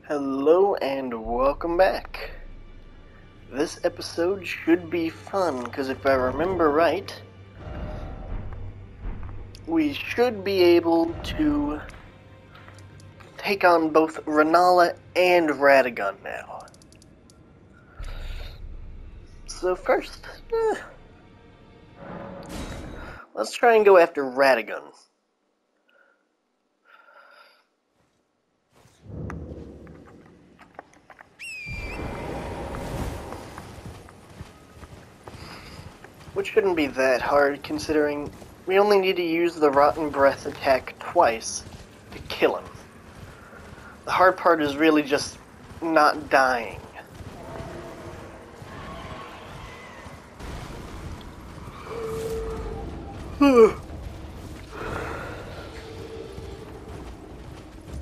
Hello and welcome back. This episode should be fun because if I remember right, we should be able to take on both Rennala and Radon now. So first, let's try and go after Radon. Which shouldn't be that hard considering we only need to use the Rotten Breath attack twice to kill him. The hard part is really just not dying.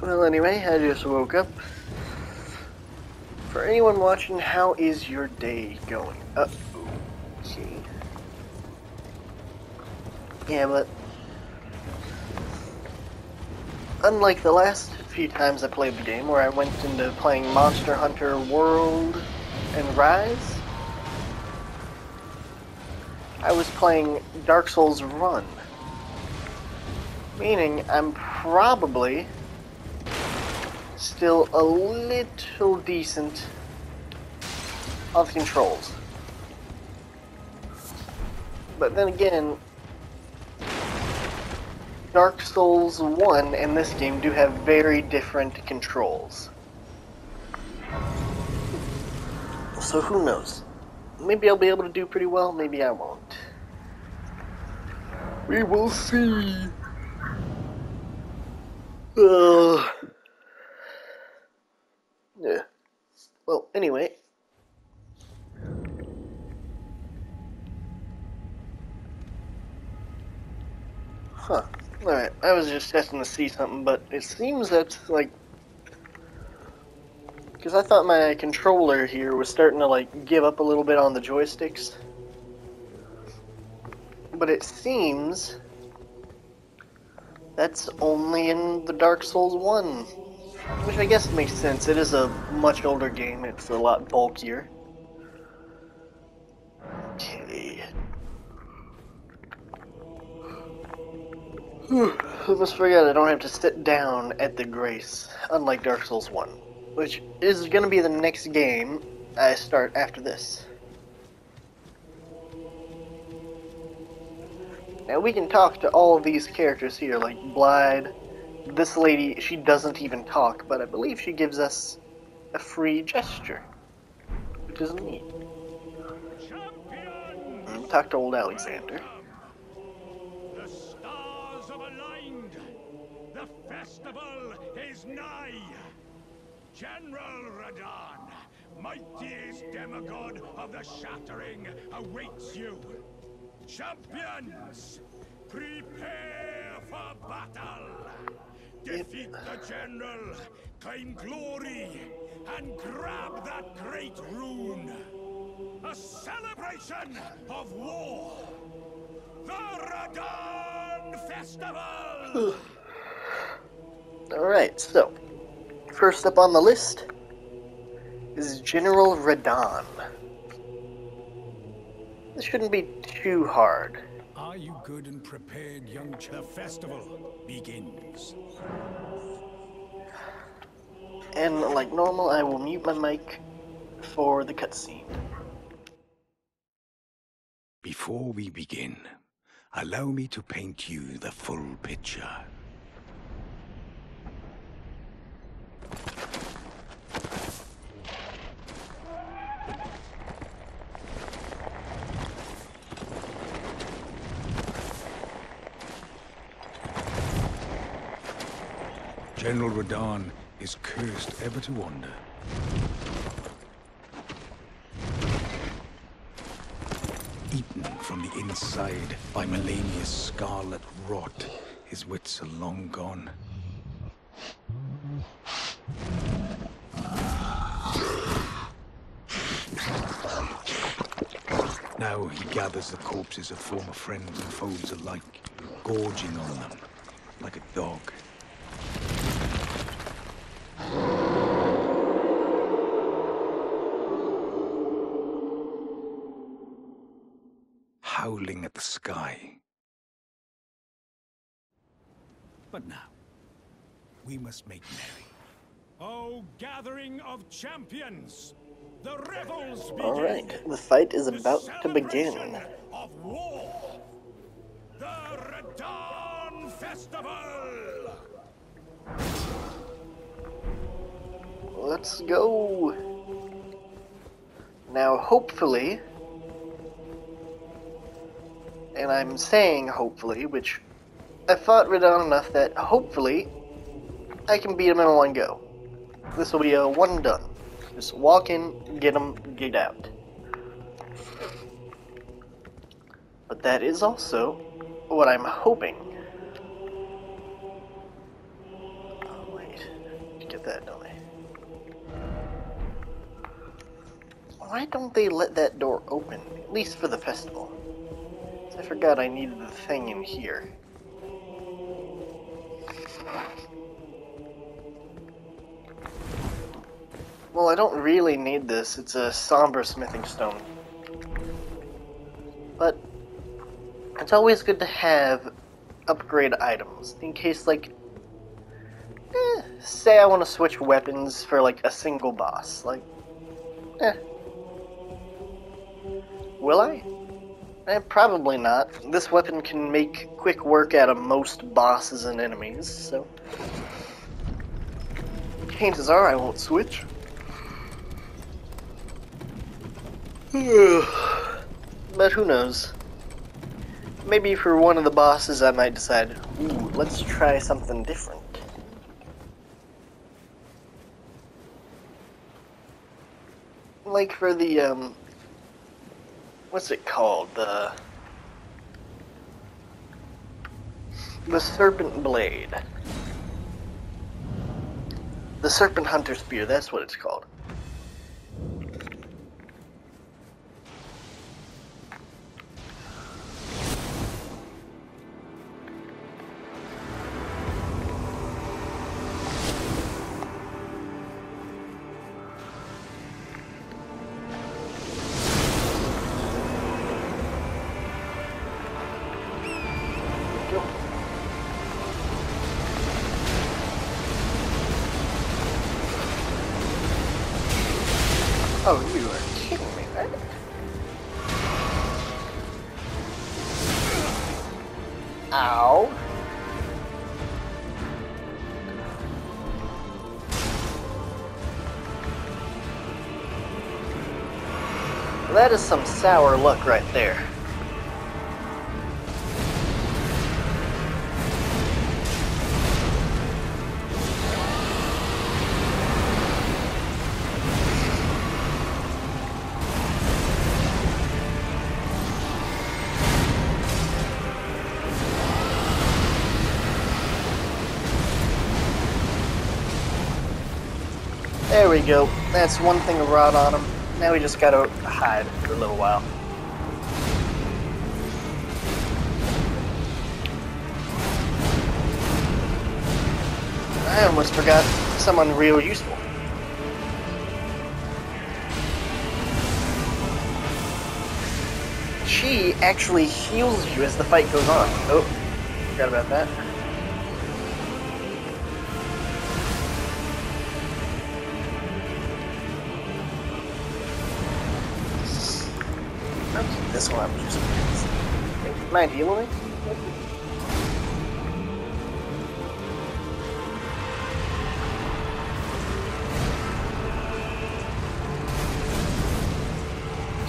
Well, anyway, I just woke up. For anyone watching, how is your day going? Okay. Yeah, but unlike the last few times I played the game, where I went into playing Monster Hunter World and Rise, I was playing Dark Souls Run. Meaning I'm probably still a little decent of controls. But then again, Dark Souls 1 and this game do have very different controls. So who knows? Maybe I'll be able to do pretty well, maybe I won't. We will see. Yeah. Well, anyway. Huh. Alright, I was just testing to see something, but it seems that, like... Because I thought my controller here was starting to, like, give up a little bit on the joysticks. But it seems... that's only in the Dark Souls 1. Which I guess makes sense. It is a much older game. It's a lot bulkier. Okay. Almost forgot I don't have to sit down at the Grace, unlike Dark Souls 1, which is going to be the next game I start after this. Now we can talk to all of these characters here, like Blyde. This lady, she doesn't even talk, but I believe she gives us a free gesture, which is neat. Talk to old Alexander. The stars have aligned. The festival is nigh. General Radon, mightiest demigod of the Shattering, awaits you. Champions, prepare for battle. Defeat the general, claim glory, and grab that great rune. A celebration of war. The Radon Festival! Alright, so, first up on the list is General Radon. This shouldn't be too hard. Are you good and prepared, young child? The festival begins. And like normal, I will mute my mic for the cutscene. Before we begin, allow me to paint you the full picture. General Radon is cursed ever to wander. Eaten from the inside by millennia's scarlet rot, his wits are long gone. Now he gathers the corpses of former friends and foes alike, gorging on them like a dog. howling at the sky. But now, we must make merry. O gathering of champions! The revels begin! Alright, the fight is about to begin. Of war! The Radon Festival! Let's go! Now, hopefully, and I'm saying hopefully, which I fought Radon enough that hopefully I can beat him in one go. This will be a one done. Just walk in, get him, get out. But that is also what I'm hoping. Oh wait, get that, don't they? Why don't they let that door open, at least for the festival? I forgot I needed the thing in here. Well, I don't really need this. It's a somber smithing stone. But it's always good to have upgrade items in case, like, say I want to switch weapons for, like, a single boss. Like, will I? Probably not. This weapon can make quick work out of most bosses and enemies, so chances are I won't switch. But who knows? Maybe for one of the bosses I might decide, ooh, let's try something different. Like for the, what's it called? The Serpent Blade. The Serpent Hunter Spear, that's what it's called. Oh, you are kidding me, right? Ow. That is some sour luck right there. There we go. That's one thing of rot on him. Now we just gotta hide for a little while. I almost forgot someone real useful. She actually heals you as the fight goes on. Oh, forgot about that. I'll keep this one up just because. Mind healing me?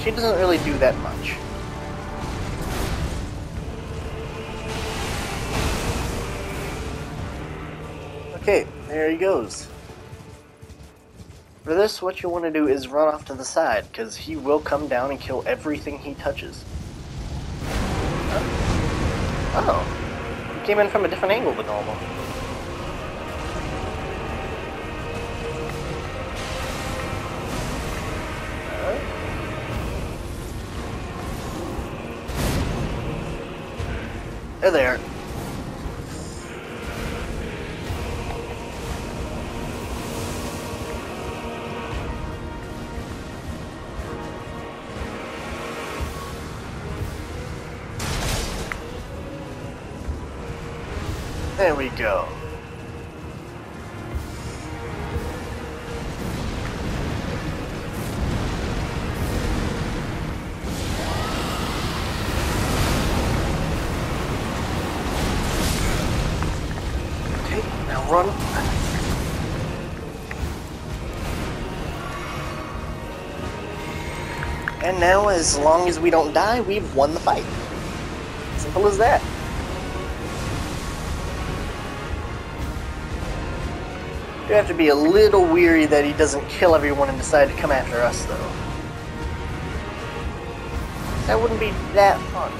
She doesn't really do that much. Okay, there he goes. For this, what you want to do is run off to the side, because he will come down and kill everything he touches. Oh. He came in from a different angle than normal. They're there. There we go. Okay, now run. And now, as long as we don't die, we've won the fight. Simple as that. You have to be a little weary that he doesn't kill everyone and decide to come after us, though. That wouldn't be that fun.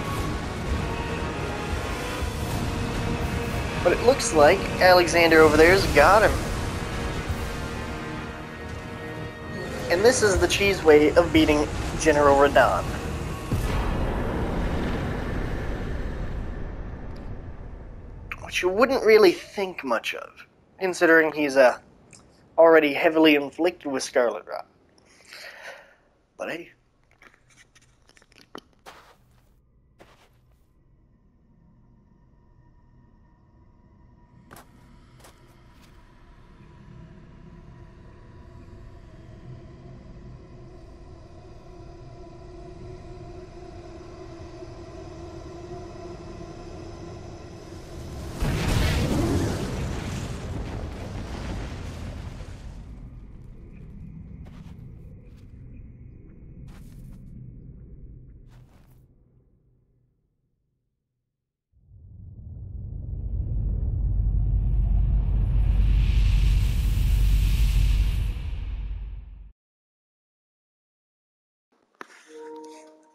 But it looks like Alexander over there's got him. And this is the cheese way of beating General Radon. Which you wouldn't really think much of, considering he's already heavily inflicted with Scarlet Rot. But hey.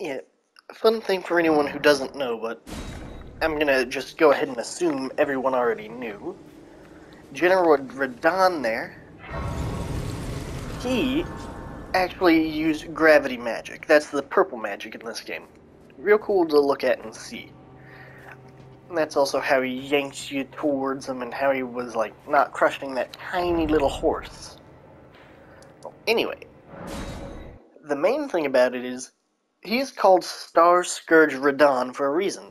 Yeah, fun thing for anyone who doesn't know, but I'm gonna just go ahead and assume everyone already knew. General Radon there, he actually used gravity magic. That's the purple magic in this game. Real cool to look at and see. And that's also how he yanked you towards him and how he was, like, not crushing that tiny little horse. Well, anyway, the main thing about it is, he's called Star Scourge Radon for a reason.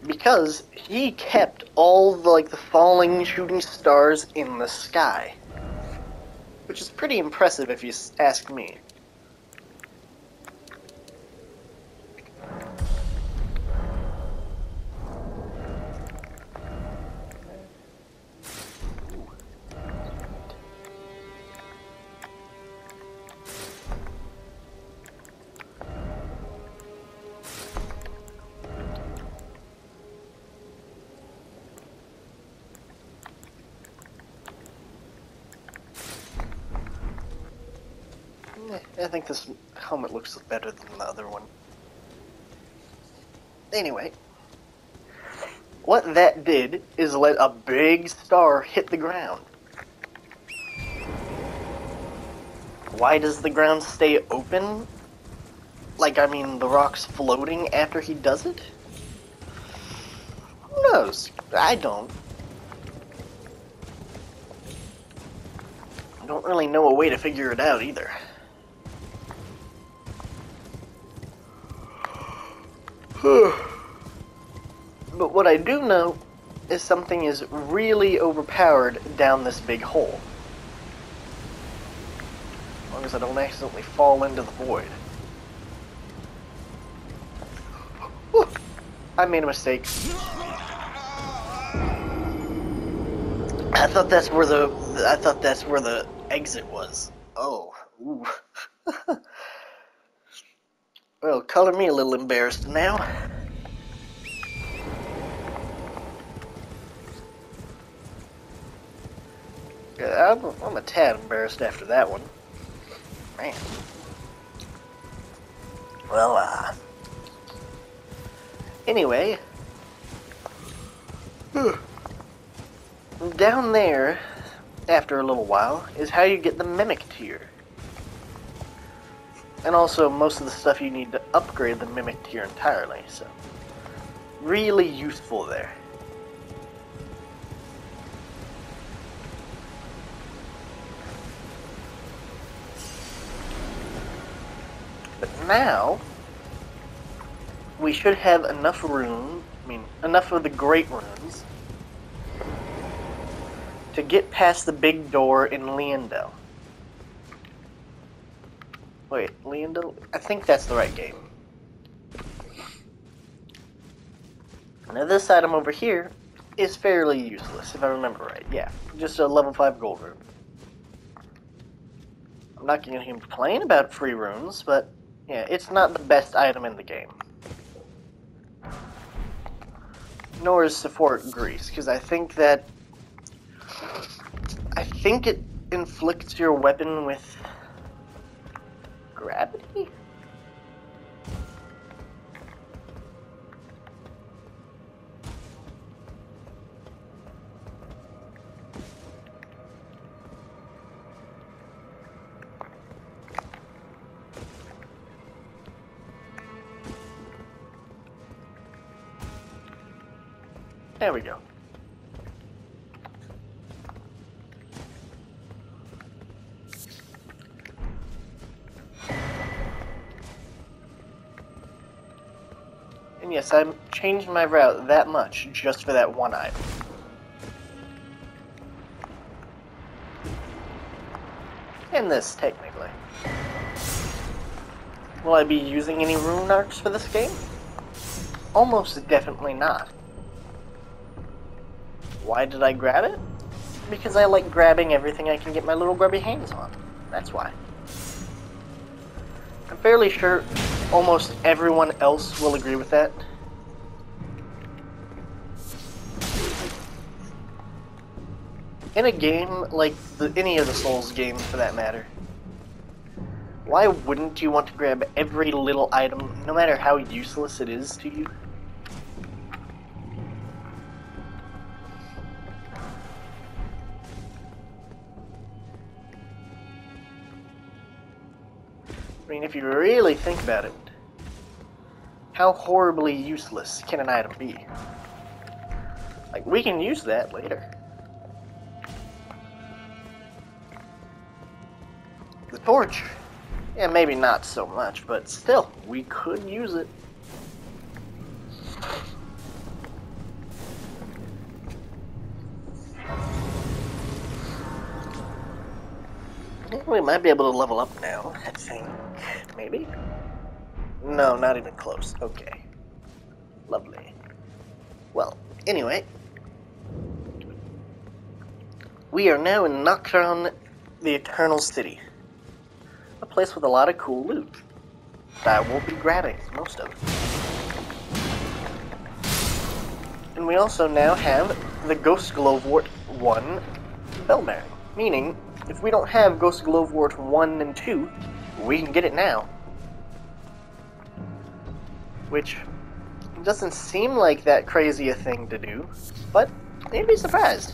Because he kept all the, like, the falling shooting stars in the sky. Which is pretty impressive if you ask me. I think this helmet looks better than the other one. Anyway, what that did is let a big star hit the ground. Why does the ground stay open? Like, I mean, the rock's floating after he does it? Who knows? I don't. I don't really know a way to figure it out either. But what I do know is something is really overpowered down this big hole. As long as I don't accidentally fall into the void. Whew. I made a mistake. I thought that's where the exit was. Oh, ooh. Well, color me a little embarrassed now. Yeah, I'm a tad embarrassed after that one. Man. Well, anyway. Down there, after a little while, is how you get the Mimic tier. And also, most of the stuff you need to upgrade the Mimic tier entirely, so... really useful there. But now, we should have enough room I mean, enough of the great runes to get past the big door in Leandel. Wait, Leandel? I think that's the right game. Now this item over here is fairly useless, if I remember right. Yeah, just a level 5 gold rune. I'm not going to complain about free runes, but yeah, it's not the best item in the game. Nor is support grease, because I think it inflicts your weapon with gravity? There we go. And yes, I changed my route that much just for that one item. And this, technically. Will I be using any rune arcs for this game? Almost definitely not. Why did I grab it? Because I like grabbing everything I can get my little grubby hands on. That's why. I'm fairly sure almost everyone else will agree with that. In a game like any of the Souls games for that matter, why wouldn't you want to grab every little item, no matter how useless it is to you? I mean, if you really think about it, how horribly useless can an item be? Like, we can use that later. The torch. Yeah, maybe not so much, but still, we could use it. We might be able to level up now, I think. Maybe? No, not even close. Okay. Lovely. Well, anyway. We are now in Nocturne, the Eternal City. A place with a lot of cool loot that I won't be grabbing most of. And we also now have the Ghost Glowwort 1 Bell Bearing, meaning if we don't have Ghost Glowwort 1 and 2, we can get it now. Which doesn't seem like that crazy a thing to do, but you'd be surprised.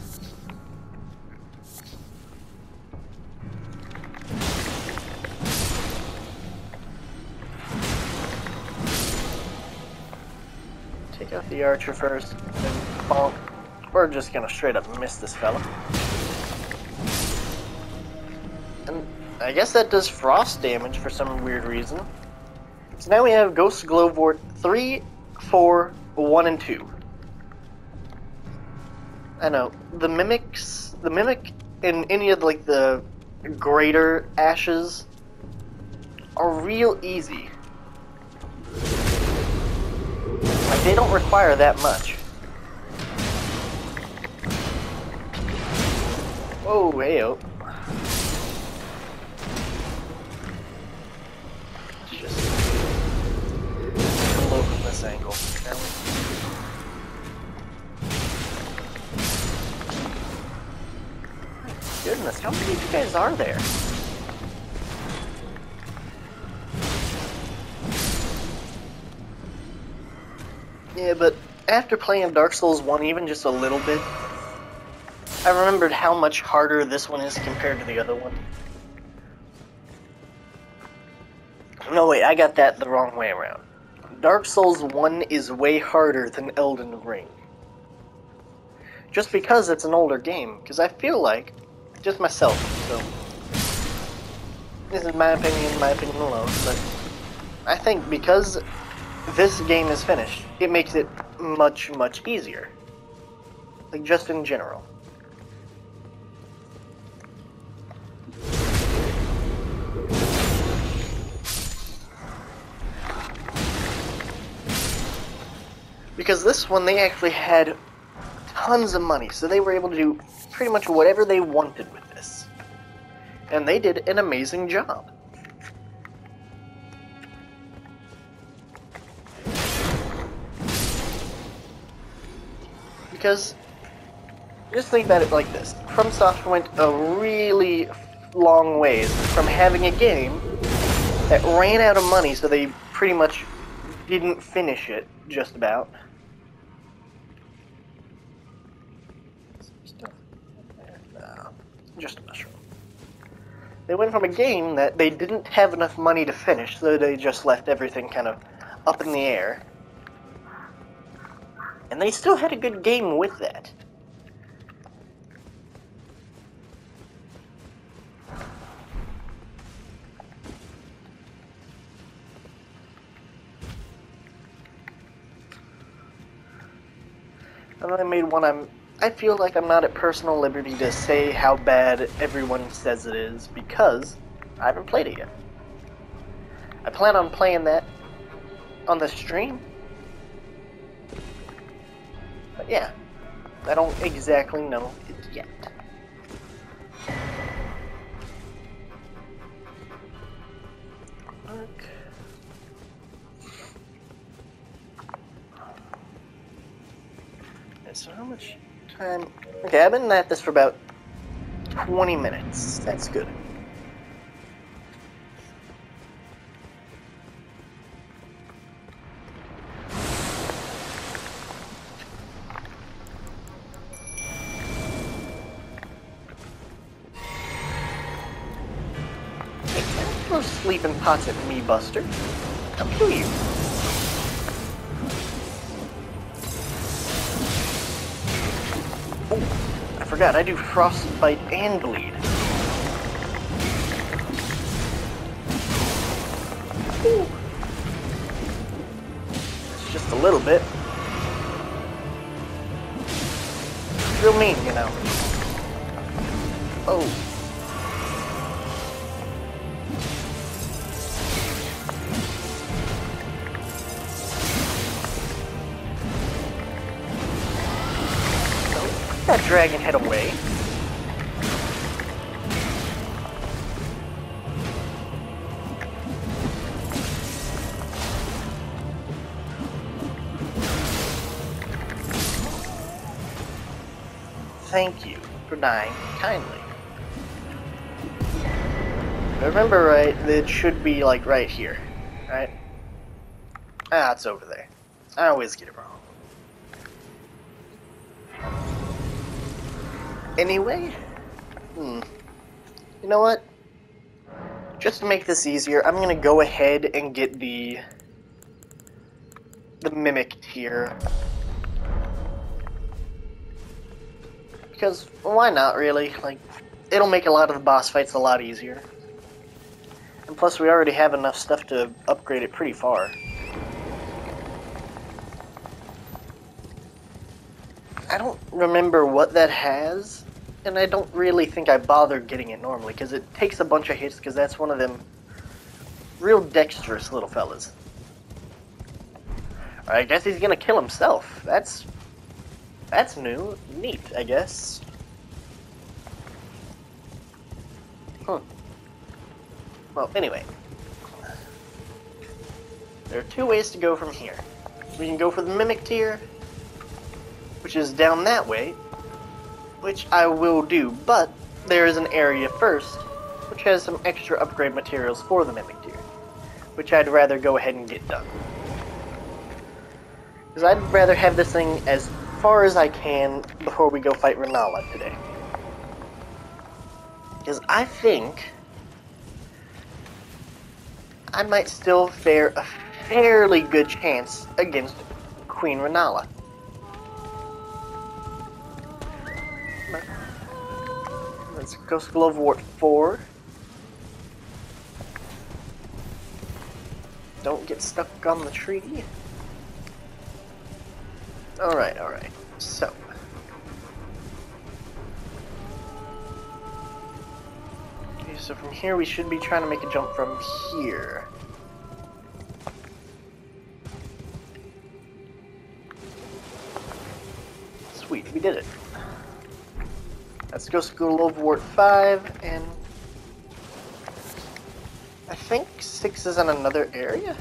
Take out the archer first, then bonk. We're just gonna straight up miss this fella. And I guess that does frost damage for some weird reason. So now we have Ghost Glowwort 3, 4, 1, and 2. I know, the mimic in any of like the greater ashes are real easy. Like, they don't require that much. Whoa, hey-oh. This angle. Goodness, how many of you guys are there? Yeah, but after playing Dark Souls 1 even just a little bit, I remembered how much harder this one is compared to the other one. No, wait, I got that the wrong way around. Dark Souls 1 is way harder than Elden Ring. Just because it's an older game, because I feel like, just myself, so this is my opinion alone, but I think because this game is finished, it makes it much, much easier. Like, just in general. Because this one, they actually had tons of money, so they were able to do pretty much whatever they wanted with this. And they did an amazing job. Because, just think about it like this. FromSoft went a really long ways from having a game that ran out of money, so they pretty much didn't finish it, just about. Just a mushroom. They went from a game that they didn't have enough money to finish, so they just left everything kind of up in the air. And they still had a good game with that. And I made one I feel like I'm not at personal liberty to say how bad everyone says it is, because I haven't played it yet. I plan on playing that on the stream. But yeah, I don't exactly know it yet. Okay, so how much time? Okay, I've been at this for about 20 minutes. That's good. Throw sleeping pots at me, Buster. I'll kill you. Oh, I forgot, I do frostbite and bleed. Ooh. It's just a little bit. It's real mean, you know. Oh. That dragon head away. Thank you for dying kindly. If I remember right, it should be like right here, right? Ah, it's over there. I always get it wrong. Anyway, you know what? Just to make this easier, I'm gonna go ahead and get the mimic tier. Because, why not, really? Like, it'll make a lot of the boss fights a lot easier. And plus, we already have enough stuff to upgrade it pretty far. I don't remember what that has, and I don't really think I bothered getting it normally, because it takes a bunch of hits, because that's one of them real dexterous little fellas. I guess he's gonna kill himself. That's new. Neat, I guess. Well, anyway. There are two ways to go from here. We can go for the mimic tier, which is down that way, which I will do, but there is an area first, which has some extra upgrade materials for the mimic tier, which I'd rather go ahead and get done. Because I'd rather have this thing as far as I can before we go fight Rennala today. Because I think I might still fare a fairly good chance against Queen Rennala. Let's go Glowwort 4. Don't get stuck on the tree. Alright, alright. So. Okay, so from here we should be trying to make a jump from here. Sweet, we did it. Let's go school of Wart 5, and I think 6 is in another area?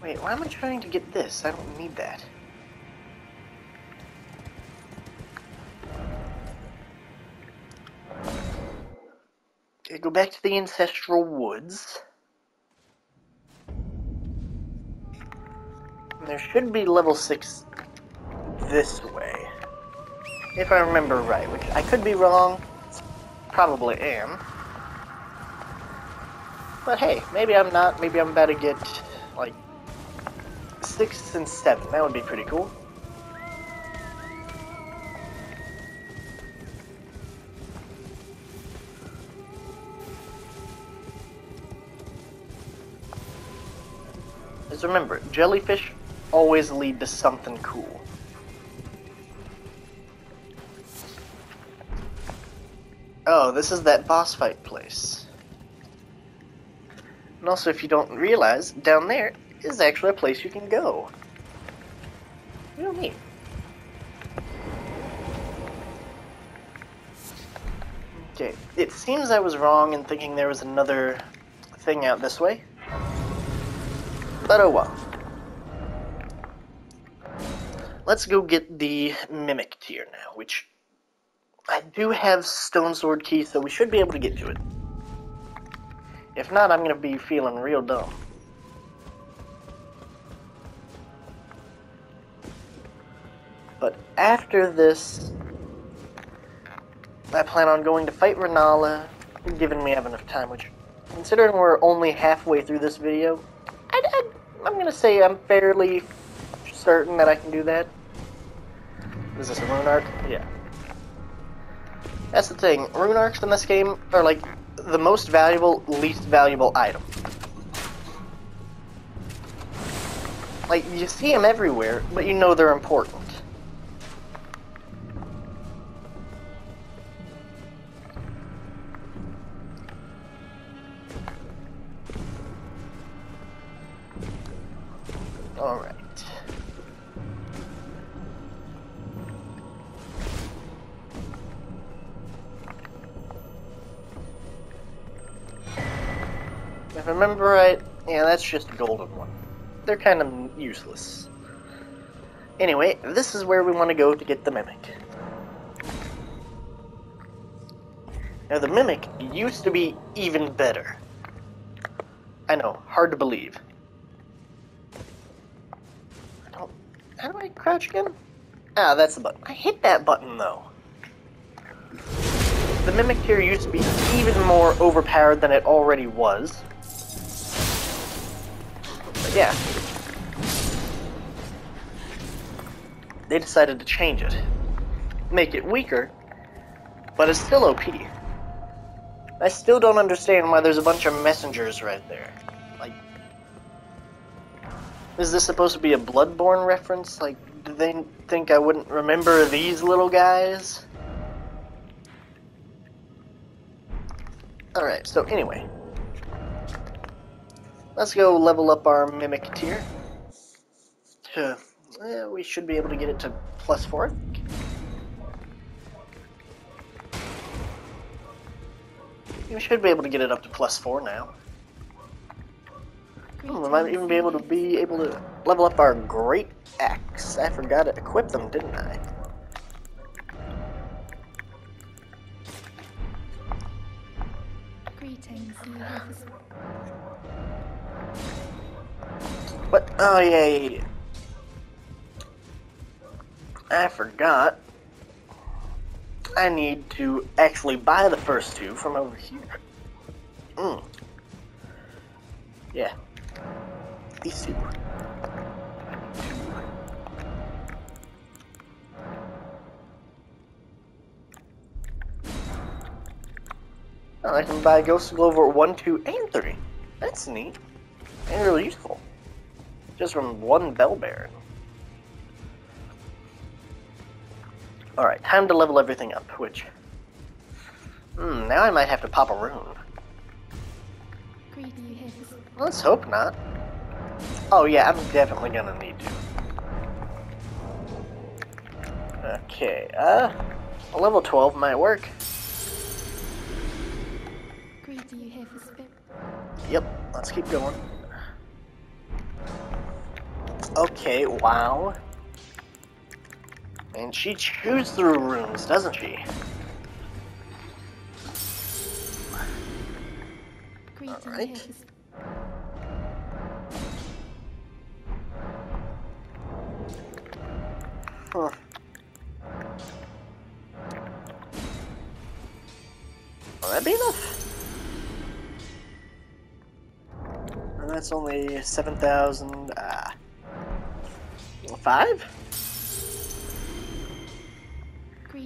Wait, why am I trying to get this? I don't need that. Okay, go back to the ancestral woods. And there should be level 6 this way. If I remember right, which I could be wrong. Probably am. But hey, maybe I'm not. Maybe I'm about to get, like, 6 and 7. That would be pretty cool. Just remember, jellyfish always lead to something cool. Oh, this is that boss fight place. And also, if you don't realize, down there is actually a place you can go. Real neat. Okay, it seems I was wrong in thinking there was another thing out this way. But oh well. Let's go get the Mimic tier now, which I do have Stone Sword Key, so we should be able to get to it. If not, I'm going to be feeling real dumb. But after this, I plan on going to fight Rennala, given we have enough time, which, considering we're only halfway through this video, I'm going to say I'm fairly certain that I can do that. Is this a rune arc? Yeah. That's the thing. Rune arcs in this game are like the most valuable, least valuable item. Like, you see them everywhere, but you know they're important. Alright. If I remember right, yeah, that's just a golden one. They're kind of useless. Anyway, this is where we want to go to get the Mimic. Now, the Mimic used to be even better. I know, hard to believe. How do I crouch again? Ah, that's the button. I hit that button, though. The Mimic here used to be even more overpowered than it already was. But yeah. They decided to change it. Make it weaker, but it's still OP. I still don't understand why there's a bunch of messengers right there. Like, is this supposed to be a Bloodborne reference? Like, do they think I wouldn't remember these little guys? Alright, so anyway. Let's go level up our Mimic tier. We should be able to get it to +4. We should be able to get it up to +4 now. We might even be able to level up our Great Axe. I forgot to equip them, didn't I? Greetings. What? Oh yeah. I forgot. I need to actually buy the first two from over here. Yeah. These two. Oh, I can buy Ghost of Glover 1, 2, and 3. That's neat. And really useful. Just from one bell bearing. Alright, time to level everything up, which... now I might have to pop a rune. Let's hope not. Oh yeah, I'm definitely gonna need to. Okay, a level 12 might work. Yep, let's keep going. Okay, wow. And she chews through runes, doesn't she? Alright. Huh. Will that be enough? And that's only 7,000, 5?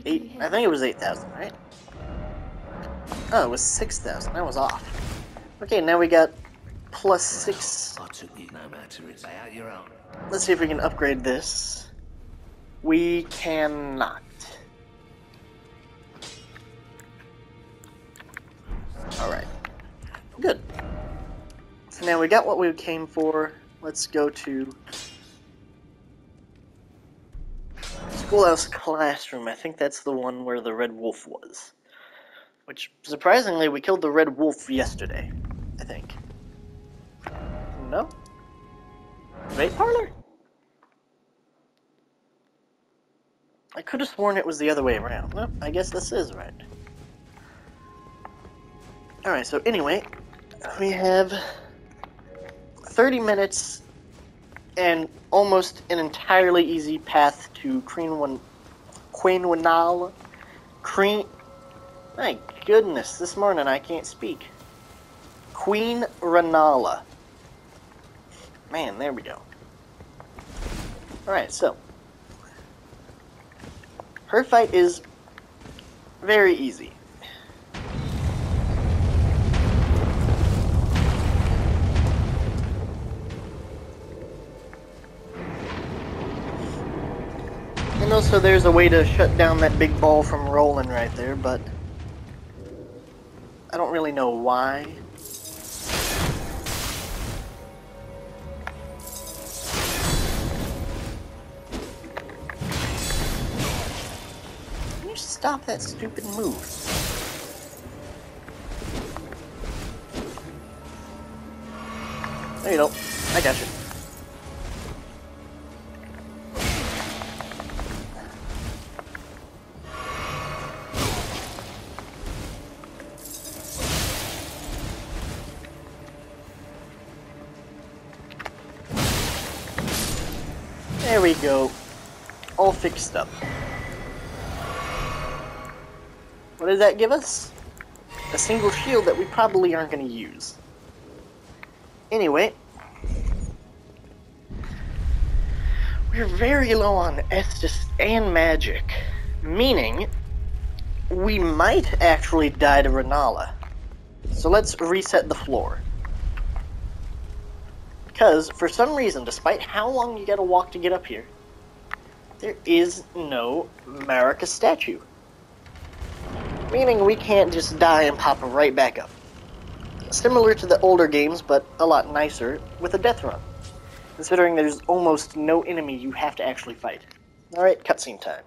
8, I think it was 8,000, right? Oh, it was 6,000, that was off. Okay, now we got plus 6. I took it no matter, it's out your own. Let's see if we can upgrade this. We cannot. Alright. Good. So now we got what we came for. Let's go to Schoolhouse Classroom. I think that's the one where the Red Wolf was. Which, surprisingly, we killed the Red Wolf yesterday, I think. No? Vape Parlor? I could have sworn it was the other way around. Well, I guess this is right. Alright, so anyway, we have 30 minutes and almost an entirely easy path to rennala. My goodness, this morning I can't speak. Queen Rennala. Man, there we go. Alright, so. Her fight is very easy. And also there's a way to shut down that big ball from rolling right there, but I don't really know why. Can you stop that stupid move? There you go. I got you. There we go. All fixed up. What did that give us? A single shield that we probably aren't going to use. Anyway. We're very low on Estus and magic. Meaning, we might actually die to Rennala. So let's reset the floor. Because, for some reason, despite how long you gotta walk to get up here, there is no Marika statue. Meaning we can't just die and pop right back up. Similar to the older games, but a lot nicer, with a death run. Considering there's almost no enemy you have to actually fight. Alright, cutscene time.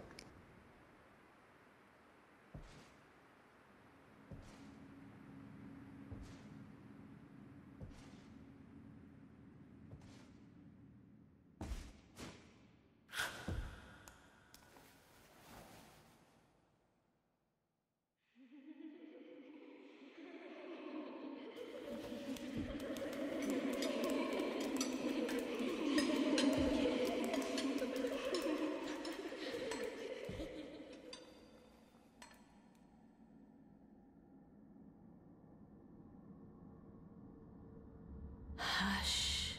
Hush,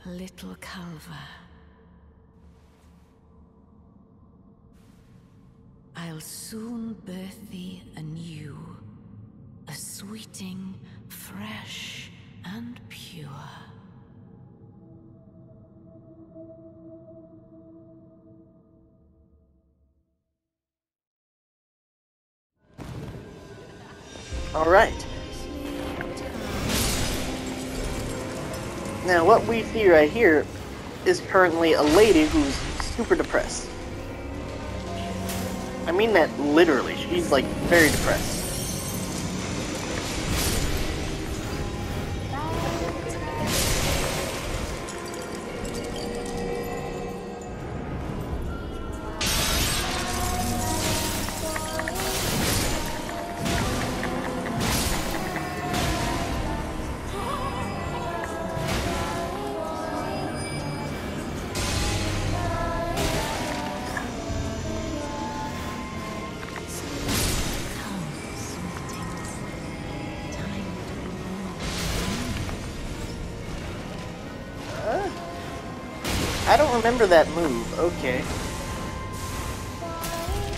little Calva. I'll soon birth thee anew, a sweeting, fresh and pure. Alright. Now, what we see right here is currently a lady who's super depressed. I mean that literally. She's, like, very depressed. I don't remember that move. Okay.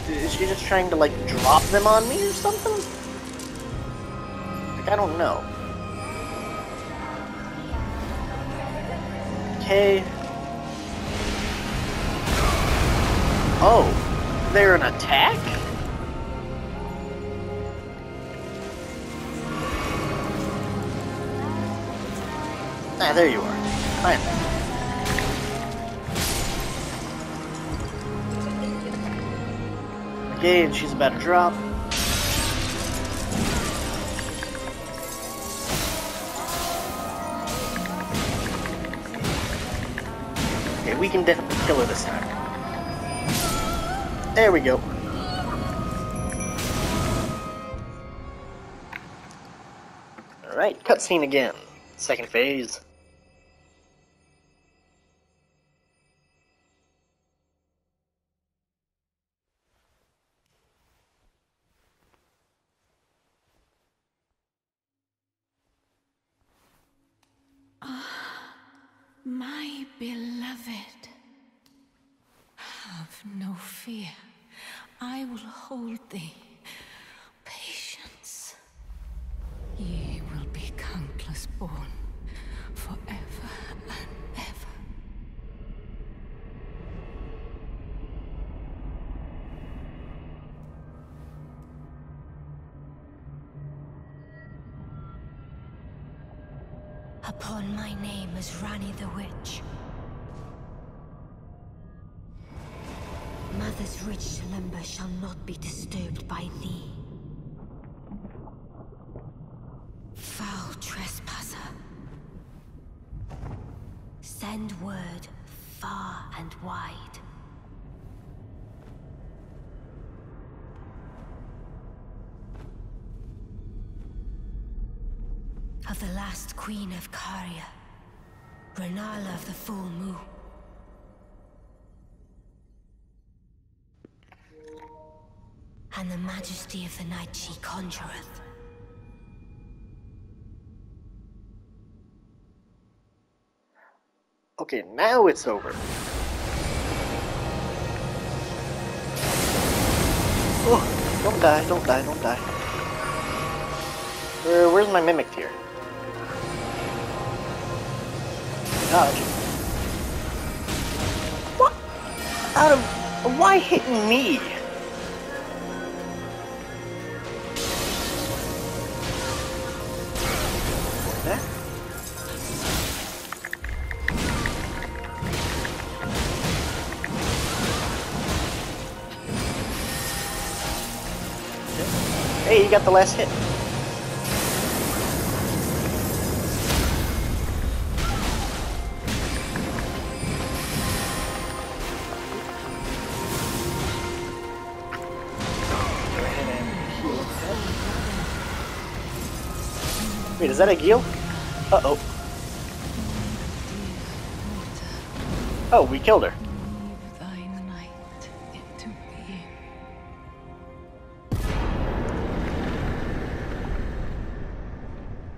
Is she just trying to, like, drop them on me or something? Like, I don't know. Okay. Oh. They're an attack? Ah, there you are. Finally. Okay, and she's about to drop. Okay, we can definitely kill her this time. There we go. Alright, cutscene again. Second phase. My beloved, have no fear. I will hold thee. Patience. Ye will be countless born, forever and ever. Upon my name as Rani the Witch. Mother's rich slumber shall not be disturbed by thee. Foul trespasser. Send word far and wide. Of the last queen of Caria, Rennala of the full moon. And the majesty of the night she conjureth. Okay, now it's over. Oh, don't die, don't die, don't die. Where's my mimic here? Dodge. What? Out of... Why hitting me? That? Hey, you got the last hit. Wait, is that a Gil? Uh-oh. Oh, we killed her.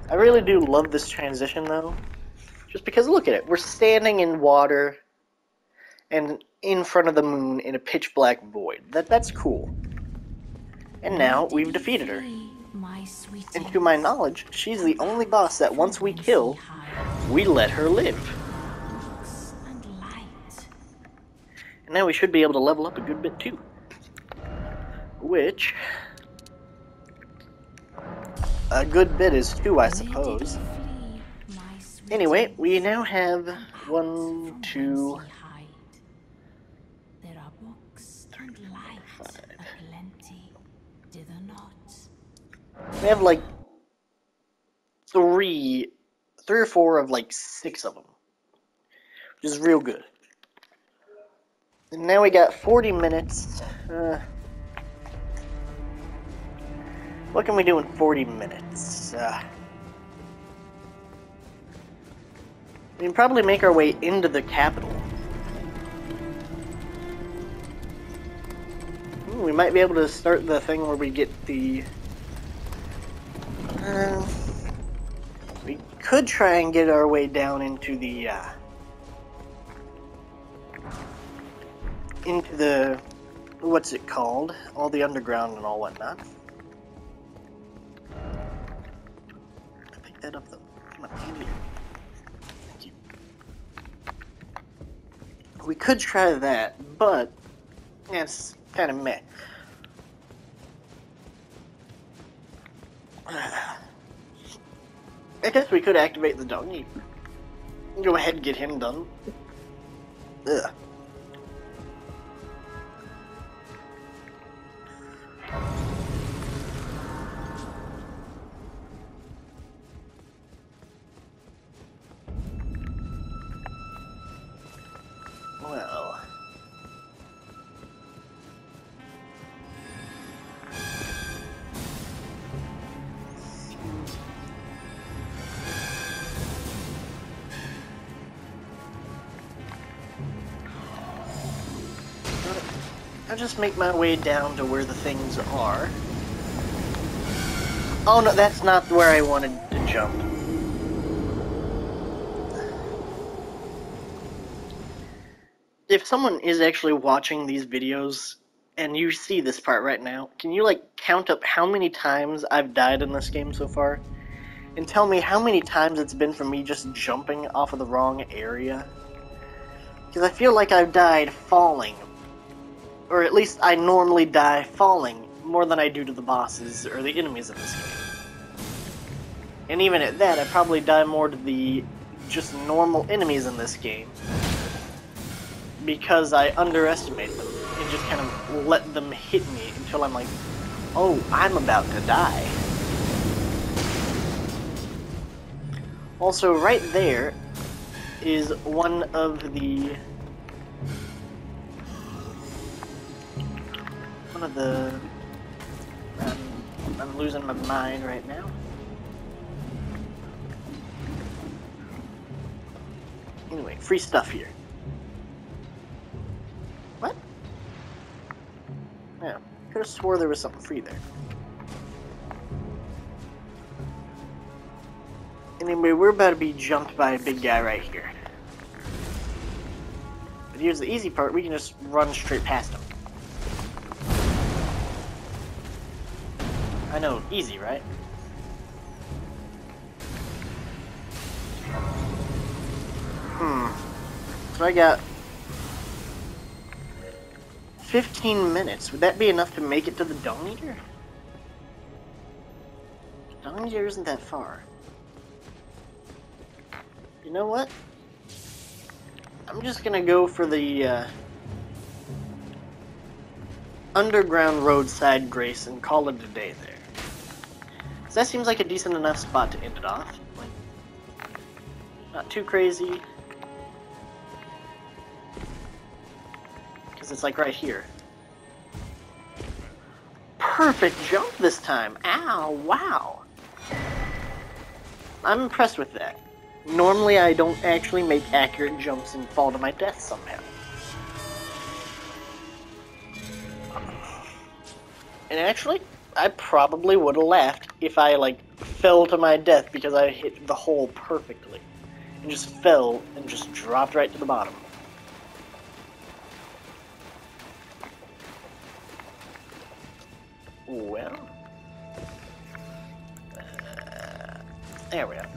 I really do love this transition, though. Just because, look at it. We're standing in water and in front of the moon in a pitch black void. That's cool. And now we've defeated her. My sweetie. And to my knowledge, she's the only boss that once we kill, we let her live. Books and light. And now we should be able to level up a good bit too. Which, a good bit is 2, I suppose. Anyway, we now have 1, 2, There are books and light aplenty, do there not? we have like 3 or 4 of like 6 of them, which is real good. And now we got 40 minutes. What can we do in 40 minutes? We can probably make our way into the capital. We might be able to start the thing where we get the... we could try and get our way down into the... what's it called? All the underground and all whatnot. I picked that up though. Come on, hand here. Thank you. We could try that, but yeah, it's kind of meh. I guess we could activate the doggy. Go ahead and get him done. Ugh. Well. I'll just make my way down to where the things are. Oh no, that's not where I wanted to jump. If someone is actually watching these videos and you see this part right now, can you like count up how many times I've died in this game so far? And tell me how many times it's been from me just jumping off of the wrong area? Because I feel like I've died falling. Or at least I normally die falling more than I do to the bosses or the enemies in this game. And even at that, I probably die more to the just normal enemies in this game. Because I underestimate them and just kind of let them hit me until I'm like, oh, I'm about to die. Also, right there is one of the... I'm losing my mind right now. Anyway, free stuff here. What? Yeah, could have swore there was something free there. Anyway, we're about to be jumped by a big guy right here. But here's the easy part, we can just run straight past him. I know, easy, right? So I got 15 minutes. Would that be enough to make it to the Dung Eater? The Dung Eater isn't that far. You know what? I'm just gonna go for the underground roadside grace and call it a day there. So that seems like a decent enough spot to end it off. Like, not too crazy. Because it's like right here. Perfect jump this time. Ow, wow. I'm impressed with that. Normally I don't actually make accurate jumps and fall to my death somehow. And actually, I probably would have laughed if I, like, fell to my death because I hit the hole perfectly. And just fell and just dropped right to the bottom. Well. There we are.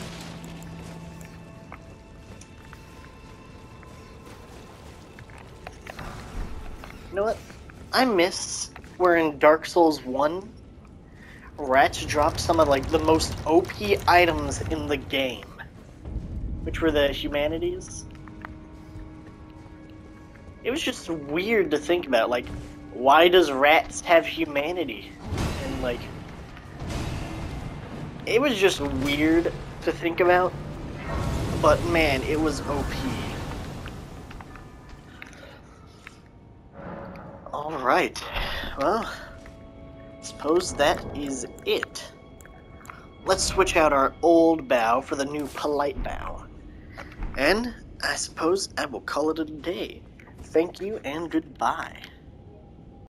You know what? I miss where in Dark Souls 1, rats dropped some of like the most OP items in the game, which were the humanities. It was just weird to think about, like, why does rats have humanity? And like, it was just weird to think about, but man, it was OP. Alright, well, suppose that is it. Let's switch out our old bow for the new polite bow. And I suppose I will call it a day. Thank you and goodbye.